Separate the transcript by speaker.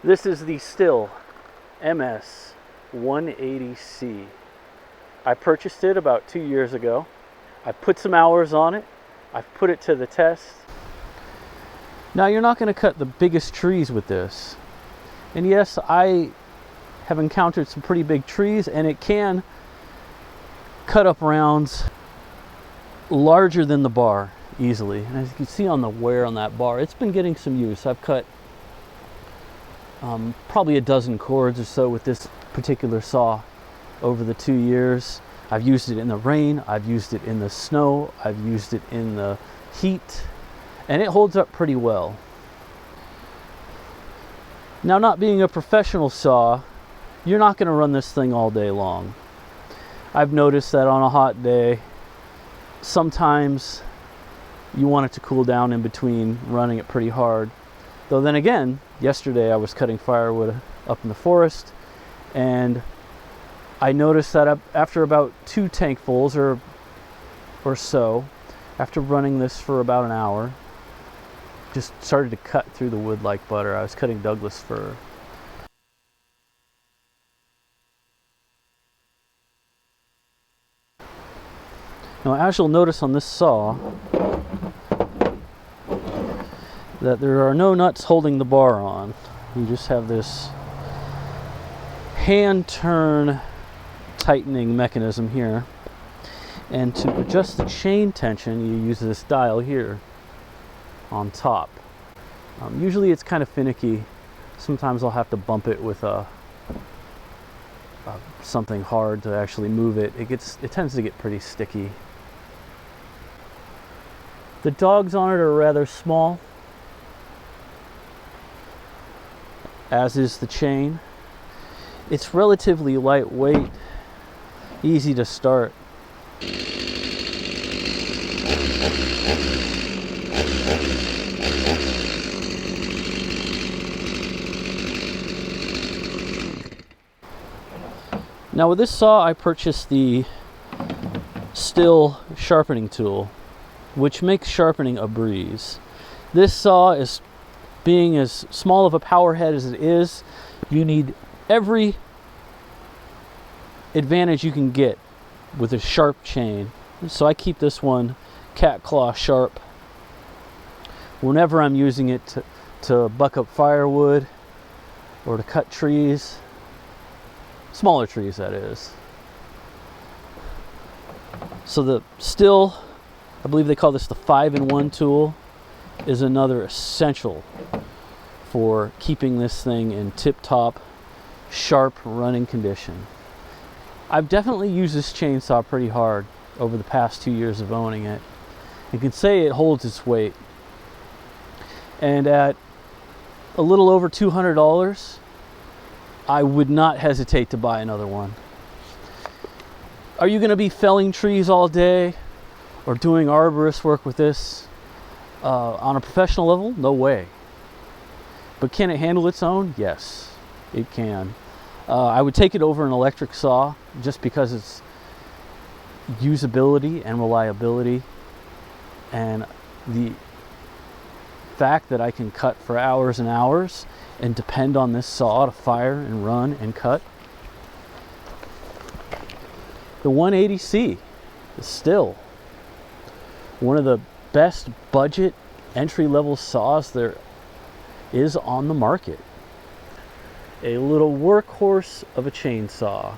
Speaker 1: This is the Still MS-180c. I purchased it about 2 years ago. I put some hours on it. I've put it to the test. Now, you're not going to cut the biggest trees with this. And yes, I have encountered some pretty big trees, and it can cut up rounds larger than the bar easily. And as you can see on the wear on that bar, it's been getting some use. I've cut probably a dozen cords or so with this particular saw over the 2 years. I've used it in the rain, I've used it in the snow, I've used it in the heat, and it holds up pretty well. Now, not being a professional saw, you're not going to run this thing all day long. I've noticed that on a hot day, sometimes you want it to cool down in between running it pretty hard. Though then again, yesterday I was cutting firewood up in the forest, and I noticed that after about 2 tankfuls or so, after running this for about an hour, just started to cut through the wood like butter. I was cutting Douglas fir. Now, as you'll notice on this saw, that there are no nuts holding the bar on. You just have this hand turn tightening mechanism here. And to adjust the chain tension, you use this dial here on top. Usually it's kind of finicky. Sometimes I'll have to bump it with something hard to actually move it. It tends to get pretty sticky. The dogs on it are rather small, as is the chain. It's relatively lightweight, easy to start. Now, with this saw, I purchased the Still sharpening tool, which makes sharpening a breeze. This saw is, being as small of a power head as it is, you need every advantage you can get with a sharp chain. So I keep this one cat claw sharp whenever I'm using it to buck up firewood or to cut trees, smaller trees that is. So the Still, I believe they call this the 5-in-1 tool, is another essential for keeping this thing in tip-top, sharp running condition. I've definitely used this chainsaw pretty hard over the past 2 years of owning it. You can say it holds its weight. And at a little over $200, I would not hesitate to buy another one. Are you going to be felling trees all day or doing arborist work with this on a professional level? No way. But can it handle its own? Yes, it can. I would take it over an electric saw just because it's usability and reliability, and the fact that I can cut for hours and hours and depend on this saw to fire and run and cut. The 180c is still one of the best budget entry-level saws there is on the market. A little workhorse of a chainsaw.